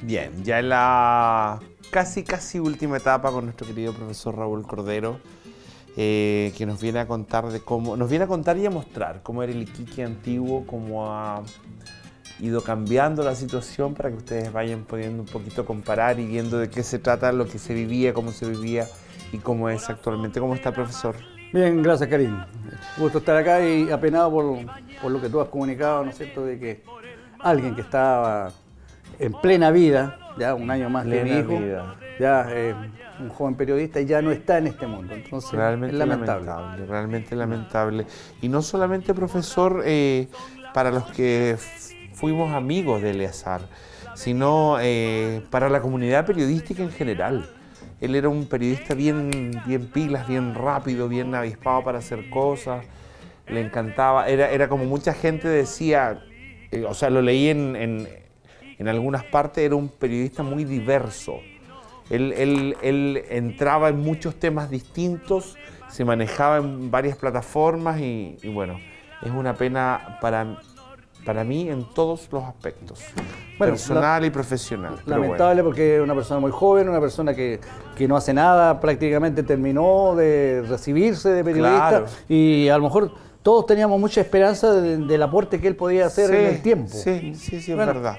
Bien, ya en la casi última etapa con nuestro querido profesor Raúl Cordero, que nos viene a contar y a mostrar cómo era el Iquique antiguo, cómo ha ido cambiando la situación para que ustedes vayan pudiendo un poquito comparar y viendo de qué se trata, lo que se vivía, cómo se vivía y cómo es actualmente. ¿Cómo está, profesor? Bien, gracias, Karim. Gusto estar acá y apenado por lo que tú has comunicado, ¿no es cierto?, de que alguien que estaba en plena vida, ya un año más que mi hijo, ya un joven periodista, y ya no está en este mundo. Entonces, realmente es lamentable. Realmente lamentable. Y no solamente, profesor, para los que fuimos amigos de Eleazar, sino para la comunidad periodística en general. Él era un periodista bien pilas, bien rápido, bien avispado para hacer cosas. Le encantaba. Era como mucha gente decía, o sea, lo leí en algunas partes, era un periodista muy diverso. Él entraba en muchos temas distintos, se manejaba en varias plataformas y bueno, es una pena para mí en todos los aspectos, bueno, personal y profesional. Lamentable, porque es una persona muy joven, una persona que no hace nada, prácticamente terminó de recibirse de periodista, claro. Y a lo mejor todos teníamos mucha esperanza del aporte que él podía hacer en el tiempo. Sí, es verdad.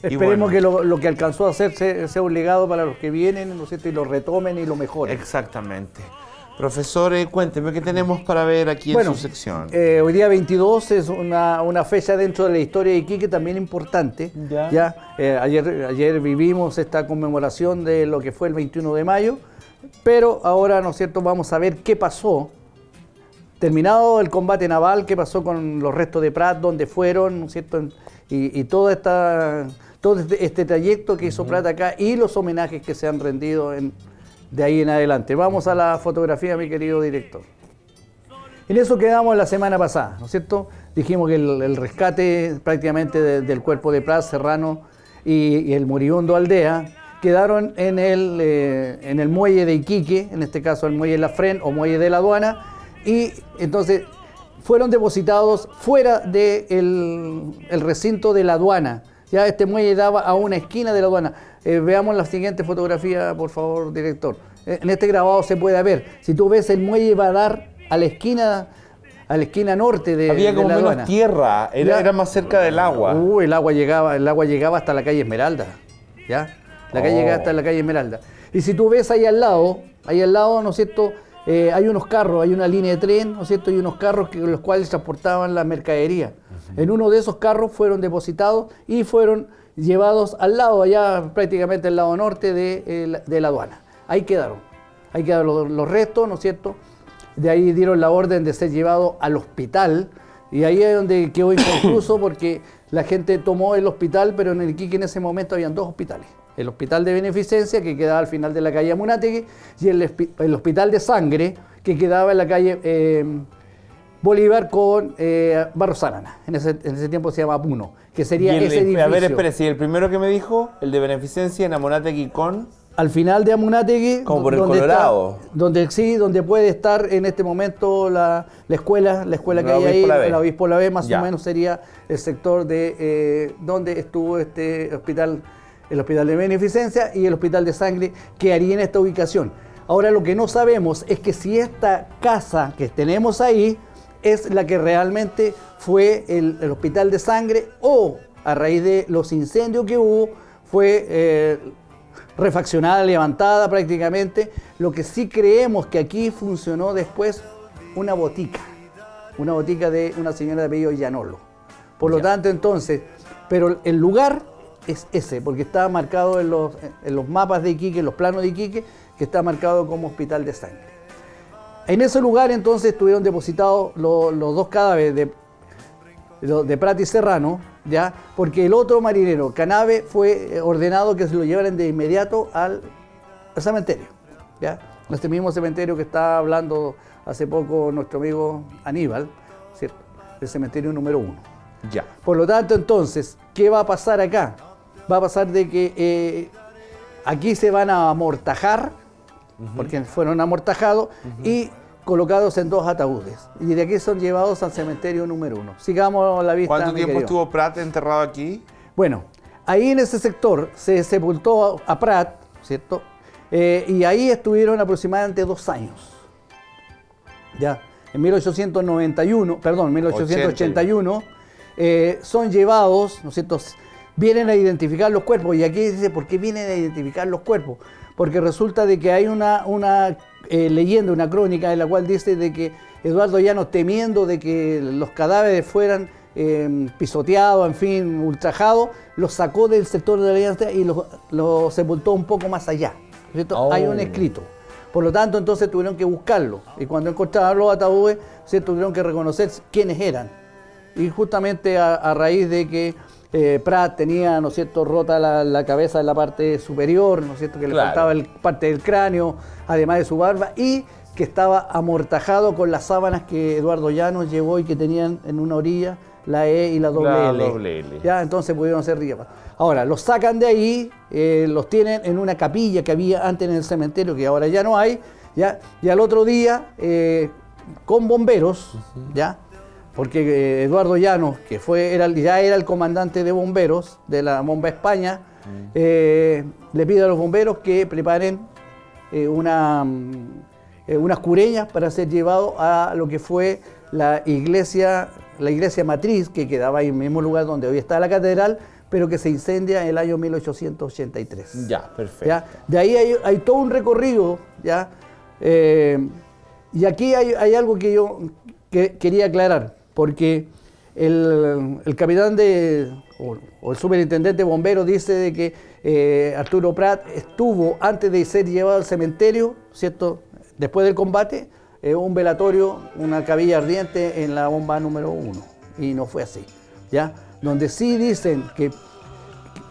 Esperemos que lo que alcanzó a hacer sea un legado para los que vienen, ¿no es cierto?, y lo retomen y lo mejoren. Exactamente. Profesor, cuénteme, ¿qué tenemos para ver aquí en su sección? Hoy día 22 es una fecha dentro de la historia de Iquique también importante. Ayer vivimos esta conmemoración de lo que fue el 21 de mayo, pero ahora, ¿no es cierto?, vamos a ver qué pasó. Terminado el combate naval, qué pasó con los restos de Prat, dónde fueron, ¿no es cierto?, y todo este trayecto que hizo Prat acá y los homenajes que se han rendido de ahí en adelante. Vamos a la fotografía, mi querido director. En eso quedamos la semana pasada, ¿no es cierto? Dijimos que el rescate prácticamente del cuerpo de Prat, Serrano y el moribundo Aldea quedaron en el muelle de Iquique, en este caso el muelle Lafren o muelle de la aduana, y entonces fueron depositados fuera del recinto de la aduana. Ya este muelle daba a una esquina de la aduana. Veamos la siguiente fotografía, por favor, director. En este grabado se puede ver. Si tú ves, el muelle va a dar a la esquina norte de la aduana. Había como menos tierra, era más cerca del agua. El agua llegaba hasta la calle Esmeralda. ¿Ya? La calle llegaba hasta la calle Esmeralda. Y si tú ves ahí al lado, ¿no es cierto?, hay unos carros, hay una línea de tren, ¿no es cierto?, y unos carros los cuales transportaban la mercadería. En uno de esos carros fueron depositados y fueron llevados al lado, allá prácticamente al lado norte de la aduana. Ahí quedaron los restos, ¿no es cierto? De ahí dieron la orden de ser llevados al hospital, y ahí es donde quedó inconcluso porque la gente tomó el hospital, pero en el Iquique en ese momento habían dos hospitales. El hospital de Beneficencia, que quedaba al final de la calle Amunátegui, y el hospital de sangre, que quedaba en la calle Bolívar con Barros Arana. En ese tiempo se llama Puno, que sería ese edificio. A ver, espérese, el primero que me dijo, el de Beneficencia en Amunátegui con... Al final de Amunátegui, como por el Colorado. Donde puede estar en este momento la escuela que hay ahí, la Obispo La B, más o menos sería el sector de donde estuvo este hospital, el hospital de Beneficencia, y el hospital de sangre que haría en esta ubicación. Ahora, lo que no sabemos es que si esta casa que tenemos ahí es la que realmente fue el hospital de sangre, o a raíz de los incendios que hubo fue refaccionada, levantada prácticamente. Lo que sí creemos que aquí funcionó después una botica de una señora de apellido Llanolo. Por lo tanto, entonces, pero el lugar es ese, porque está marcado en los mapas de Iquique, en los planos de Iquique, que está marcado como hospital de sangre. En ese lugar entonces estuvieron depositados los dos cadáveres de Prat y Serrano, ¿ya? Porque el otro marinero, Canave, fue ordenado que se lo llevaran de inmediato al cementerio, ¿ya? Este mismo cementerio que está hablando hace poco nuestro amigo Aníbal, ¿cierto?, el cementerio número 1. Ya. Por lo tanto, entonces, ¿qué va a pasar acá? va a pasar de que aquí se van a amortajar, porque fueron amortajados, y colocados en 2 ataúdes. Y de aquí son llevados al cementerio número 1. Sigamos la vista. ¿Cuánto tiempo estuvo Prat enterrado aquí? Bueno, ahí en ese sector se sepultó a Prat, ¿cierto? Y ahí estuvieron aproximadamente 2 años. Ya, en 1881, son llevados, ¿no es cierto? Vienen a identificar los cuerpos. Y aquí dice, ¿por qué vienen a identificar los cuerpos? Porque resulta de que hay una leyenda, una crónica en la cual dice de que Eduardo Llanos, temiendo de que los cadáveres fueran pisoteados, en fin, ultrajados, los sacó del sector de la alianza y los sepultó un poco más allá, ¿cierto? Hay un escrito. Por lo tanto, entonces tuvieron que buscarlo. Y cuando encontraron los ataúdes, ¿cierto? Tuvieron que reconocer quiénes eran. Y justamente a raíz de que Prat tenía, ¿no es cierto?, rota la cabeza en la parte superior, ¿no es cierto?, que le faltaba parte del cráneo, además de su barba, y que estaba amortajado con las sábanas que Eduardo Llanos llevó y que tenían en una orilla la E y la doble L. Ya, entonces pudieron ser llevados. Ahora, los sacan de ahí, los tienen en una capilla que había antes en el cementerio, que ahora ya no hay, ¿ya? Y al otro día, con bomberos, ¿ya? Porque Eduardo Llanos, que ya era el comandante de bomberos de la Bomba España, le pide a los bomberos que preparen unas cureñas para ser llevado a lo que fue la iglesia matriz, que quedaba ahí en el mismo lugar donde hoy está la catedral, pero que se incendia en el año 1883. Ya, perfecto. ¿Ya? De ahí hay todo un recorrido, ¿ya? Y aquí hay algo que yo quería aclarar, porque el capitán o el superintendente de bomberos dice de que Arturo Prat estuvo, antes de ser llevado al cementerio, ¿cierto?, después del combate, un velatorio, una capilla ardiente en la bomba número 1, y no fue así, ¿ya? Donde sí dicen que,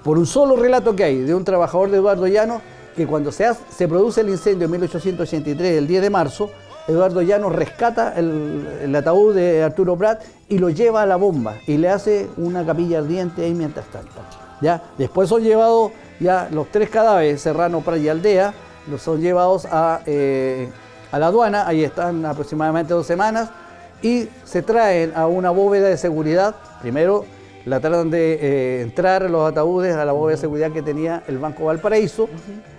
por un solo relato que hay de un trabajador de Eduardo Llanos, que cuando se produce el incendio en 1883, el 10 de marzo, Eduardo Llanos rescata el ataúd de Arturo Prat y lo lleva a la bomba y le hace una capilla ardiente ahí mientras tanto, ¿ya? Después son llevados ya los 3 cadáveres, Serrano, Prat y Aldea, los son llevados a la aduana, ahí están aproximadamente 2 semanas, y se traen a una bóveda de seguridad. Primero la tratan de entrar los ataúdes a la bóveda de seguridad que tenía el Banco Valparaíso,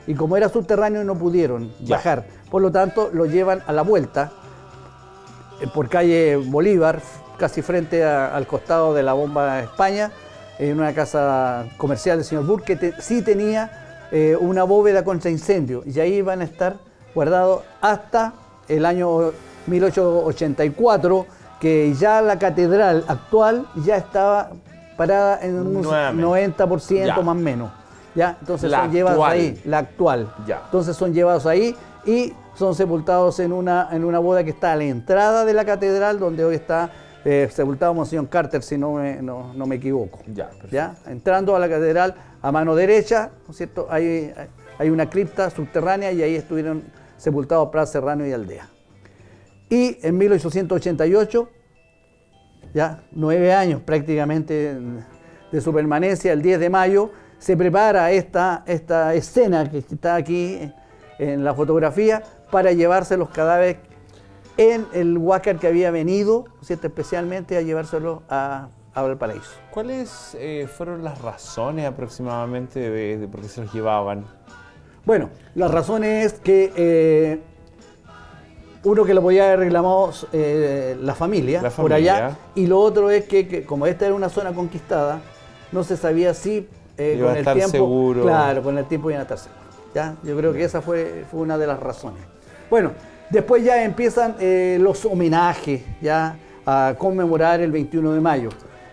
y como era subterráneo no pudieron bajar. Por lo tanto, lo llevan a la vuelta por calle Bolívar, casi frente al costado de la Bomba España, en una casa comercial del señor Burke, que sí tenía una bóveda contra incendio, y ahí van a estar guardados hasta el año 1884, que ya la catedral actual ya estaba parada en un 90% más o menos. ¿Ya? Entonces son llevados ahí, la actual. Ya. Entonces son llevados ahí y son sepultados en una bóveda que está a la entrada de la catedral, donde hoy está sepultado Monseñor Carter, si no me equivoco. ¿Ya? Entrando a la catedral a mano derecha, ¿no es cierto? Hay una cripta subterránea y ahí estuvieron sepultados Prat, Serrano y Aldea. Y en 1888, ya 9 años prácticamente de su permanencia, el 10 de mayo, se prepara esta escena que está aquí en la fotografía para llevarse los cadáveres en el Huáscar que había venido, ¿cierto?, especialmente a llevárselos a Valparaíso. ¿Cuáles fueron las razones aproximadamente de por qué se los llevaban? Bueno, la razón es que uno, que lo podía haber reclamado la familia por allá, y lo otro es que como esta era una zona conquistada, no se sabía si con el tiempo seguro. Claro, con el tiempo iban a estar seguros. ¿Ya? Yo creo que esa fue una de las razones. Bueno, después ya empiezan los homenajes, ya, a conmemorar el 21 de mayo.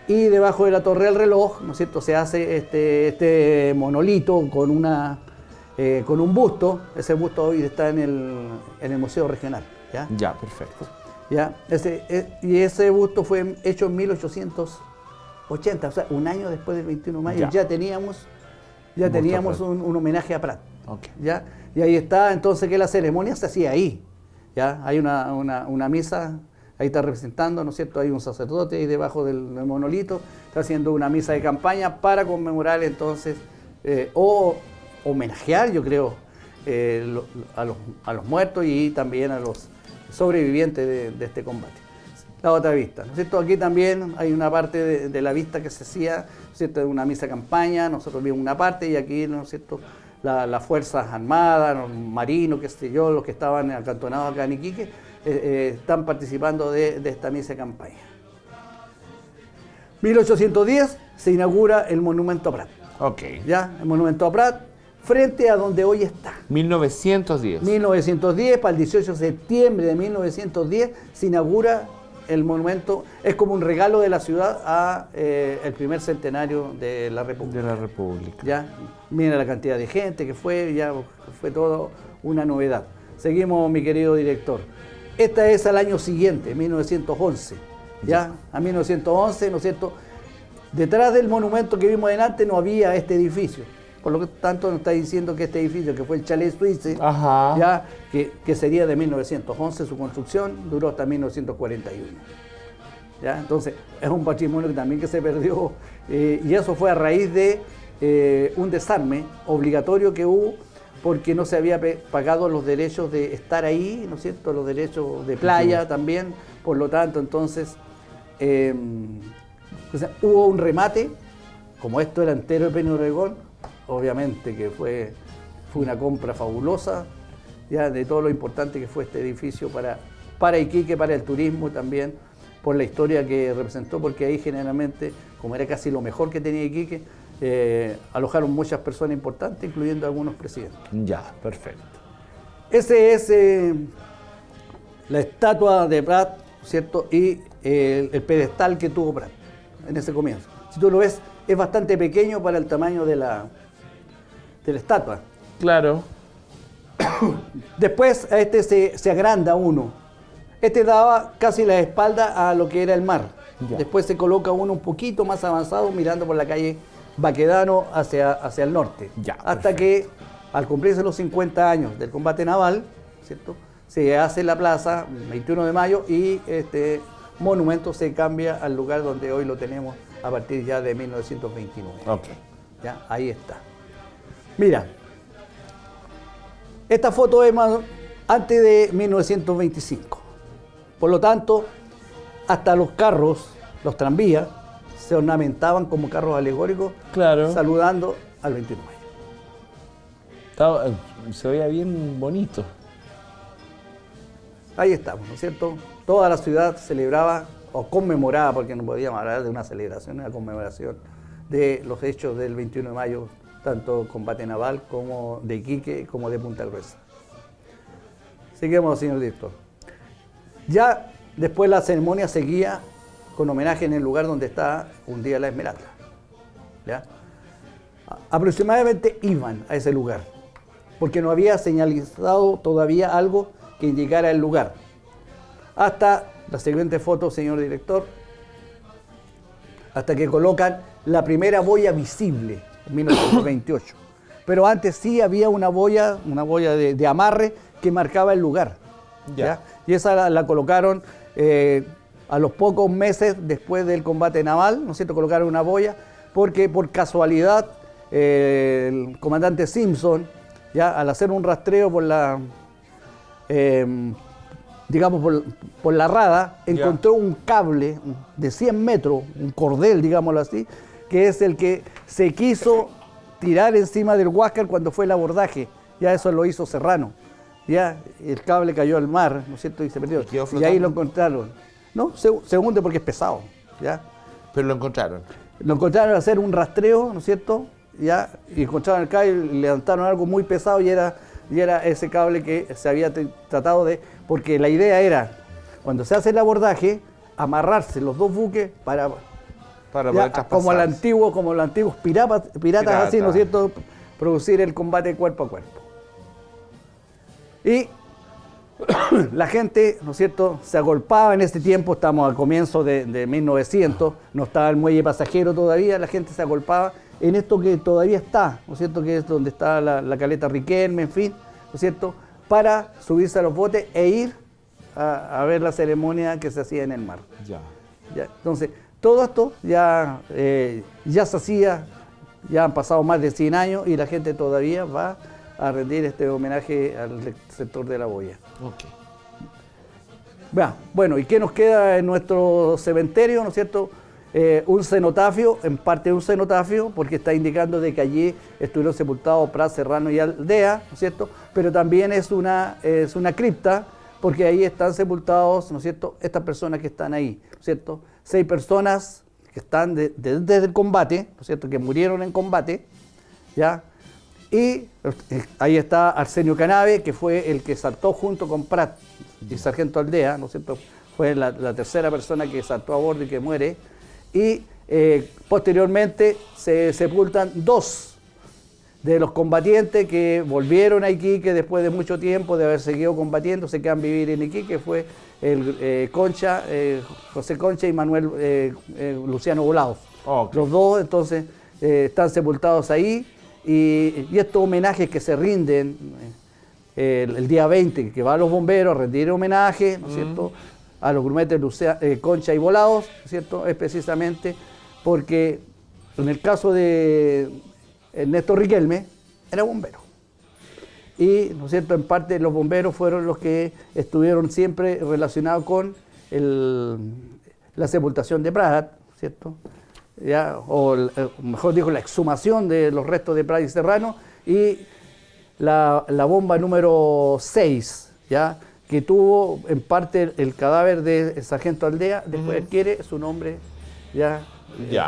Y debajo de la Torre del Reloj, ¿no es cierto?, se hace este monolito con un busto. Ese busto hoy está en el Museo Regional. ¿Ya? Ya, perfecto. ¿Ya? Ese busto fue hecho en 1880, o sea, un año después del 21 de mayo, ya teníamos un homenaje a Prat. Okay. ¿Ya? Y ahí está, entonces, que la ceremonia se hacía ahí. ¿Ya? Hay una misa, ahí está representando, ¿no es cierto? Hay un sacerdote ahí debajo del monolito, está haciendo una misa de campaña para conmemorar entonces o homenajear, yo creo, a los muertos y también a los sobrevivientes de este combate. La otra vista, ¿no es cierto? Aquí también hay una parte de la vista que se hacía, ¿no es cierto?, de una misa campaña, nosotros vimos una parte y aquí, ¿no es cierto?, las Fuerzas Armadas, los marinos, qué sé yo, los que estaban acantonados acá en Iquique, están participando de esta misa campaña. 1810 se inaugura el Monumento a Prat. Ok. ¿Ya? El Monumento a Prat, frente a donde hoy está. 1910. 1910, para el 18 de septiembre de 1910, se inaugura el monumento. Es como un regalo de la ciudad a el primer centenario de la República. De la República. ¿Ya? Miren la cantidad de gente que fue, ya fue todo una novedad. Seguimos, mi querido director. Esta es al año siguiente, 1911. ¿Ya? A 1911, ¿no es cierto? Detrás del monumento que vimos delante no había este edificio. Por lo tanto, nos está diciendo que este edificio, que fue el Chalet Suisse, ya, que sería de 1911 su construcción, duró hasta 1941. ¿Ya? Entonces, es un patrimonio que también que se perdió, y eso fue a raíz de un desarme obligatorio que hubo, porque no se había pagado los derechos de estar ahí, ¿no es cierto?, los derechos de playa también, por lo tanto, entonces, hubo un remate, como esto era entero de Peñarol, obviamente que fue una compra fabulosa, ya, de todo lo importante que fue este edificio para Iquique, para el turismo también, por la historia que representó, porque ahí generalmente, como era casi lo mejor que tenía Iquique, alojaron muchas personas importantes, incluyendo algunos presidentes. Ya, perfecto. Ese es la estatua de Prat, ¿cierto? Y el pedestal que tuvo Prat en ese comienzo. Si tú lo ves, es bastante pequeño para el tamaño de la estatua. Claro. Después a este se agranda uno. Este daba casi la espalda a lo que era el mar. Ya. Después se coloca uno un poquito más avanzado mirando por la calle Baquedano hacia el norte. Ya, hasta perfecto. Que al cumplirse los 50 años del combate naval, ¿cierto?, se hace la plaza 21 de mayo y este monumento se cambia al lugar donde hoy lo tenemos a partir ya de 1929. Okay. Ya, ahí está. Mira, esta foto es más antes de 1925. Por lo tanto, hasta los carros, los tranvías, se ornamentaban como carros alegóricos, claro, saludando al 21 de mayo. Se veía bien bonito. Ahí estamos, ¿no es cierto? Toda la ciudad celebraba o conmemoraba, porque no podíamos hablar de una celebración, una conmemoración de los hechos del 21 de mayo, tanto combate naval como de Iquique como de Punta Gruesa. Seguimos, señor director. Ya después la ceremonia seguía con homenaje en el lugar donde está hundida la Esmeralda. ¿Ya? Aproximadamente iban a ese lugar, porque no había señalizado todavía algo que indicara el lugar. Hasta la siguiente foto, señor director, hasta que colocan la primera boya visible en 1928. Pero antes sí había una boya de amarre que marcaba el lugar. ¿Ya? Y esa la colocaron a los pocos meses después del combate naval, ¿no es cierto? Colocaron una boya porque por casualidad el comandante Simpson, ya al hacer un rastreo por la por la rada, encontró un cable de 100 metros, un cordel, digámoslo así, que es el que se quiso tirar encima del Huáscar cuando fue el abordaje. Ya eso lo hizo Serrano. Ya el cable cayó al mar, ¿no es cierto? Y se perdió. Y ahí lo encontraron. No, se hunde porque es pesado. ¿Ya? Pero lo encontraron. Lo encontraron al hacer un rastreo, ¿no es cierto? Ya, y encontraron el cable y levantaron algo muy pesado y era ese cable que se había tratado de... Porque la idea era, cuando se hace el abordaje, amarrarse los dos buques para poder traspasar. Como los antiguos piratas así, ¿no es cierto? Producir el combate cuerpo a cuerpo. Y la gente, ¿no es cierto?, se agolpaba en ese tiempo, estamos al comienzo de 1900, no estaba el muelle pasajero todavía, la gente se agolpaba en esto que todavía está, ¿no es cierto?, que es donde está la caleta Riquelme, en fin, ¿no es cierto?, para subirse a los botes e ir a ver la ceremonia que se hacía en el mar. Ya. Entonces, todo esto ya se hacía Ya han pasado más de 100 años y la gente todavía va a rendir este homenaje al sector de la boya. Okay. Bueno, ¿y qué nos queda en nuestro cementerio, no es cierto? Un cenotafio, en parte un cenotafio, porque está indicando de que allí estuvieron sepultados Prat, Serrano y Aldea, ¿no es cierto? Pero también es una cripta, porque ahí están sepultados, ¿no es cierto?, estas personas que están ahí, ¿no es cierto? 6 personas que están desde el combate, ¿no es cierto?, que murieron en combate, ¿ya? Y ahí está Arsenio Canave, que fue el que saltó junto con Prat y Sargento Aldea, ¿no es cierto? Fue la tercera persona que saltó a bordo y que muere. Y posteriormente se sepultan 2 de los combatientes que volvieron a Iquique después de mucho tiempo de haber seguido combatiendo, se quedan vivir en Iquique, fue el Concha, José Concha y Manuel Luciano Volados. Okay. Los 2 entonces están sepultados ahí y estos homenajes que se rinden el día 20, que va a los bomberos a rendir homenaje, ¿no es cierto?, a los grumetes Concha y Volados, ¿no es cierto?, es precisamente porque en el caso de Ernesto Riquelme era bombero. Y, ¿no es cierto?, en parte los bomberos fueron los que estuvieron siempre relacionados con la sepultación de Prat, ¿cierto?, ¿ya? O mejor dicho, la exhumación de los restos de Prat y Serrano, y la bomba número 6, ¿ya?, que tuvo en parte el cadáver de Sargento Aldea, después adquiere su nombre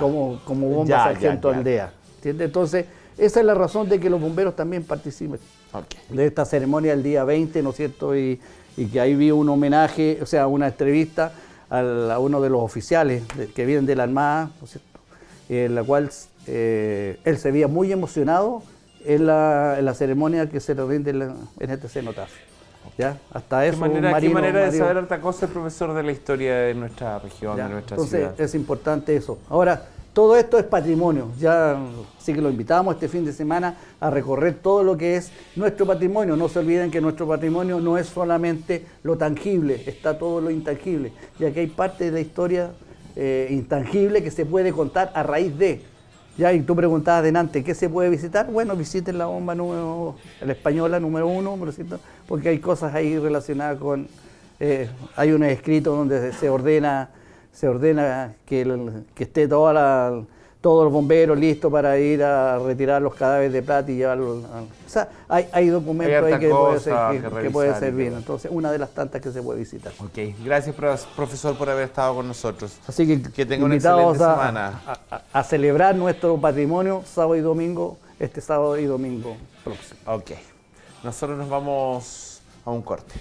como bomba Sargento Aldea. ¿Entiendes? Entonces, esa es la razón de que los bomberos también participen de esta ceremonia el día 20, ¿no es cierto? Y que ahí vi un homenaje, o sea, una entrevista a uno de los oficiales que vienen de la Armada, ¿no es cierto?, en la cual él se veía muy emocionado en la ceremonia que se le rinde en este cenotafio. ¿Ya? Hasta eso, qué manera de saber harta cosa el profesor de la historia de nuestra región, de nuestra ciudad. Entonces es importante eso. Ahora, todo esto es patrimonio. Ya sí que lo invitamos este fin de semana a recorrer todo lo que es nuestro patrimonio. No se olviden que nuestro patrimonio no es solamente lo tangible, está todo lo intangible, ya que hay parte de la historia intangible que se puede contar a raíz de. Ya, y tú preguntabas delante, ¿qué se puede visitar? Bueno, visiten la bomba la española número 1, porque hay cosas ahí relacionadas con... hay un escrito donde se ordena que esté todos los bomberos listos para ir a retirar los cadáveres de Prat y llevarlos... O sea, hay documentos ahí que puede servir. Entonces, una de las tantas que se puede visitar. Ok, gracias profesor por haber estado con nosotros. Así que tengan una excelente semana. A celebrar nuestro patrimonio sábado y domingo, este sábado y domingo próximo. Ok, nosotros nos vamos a un corte.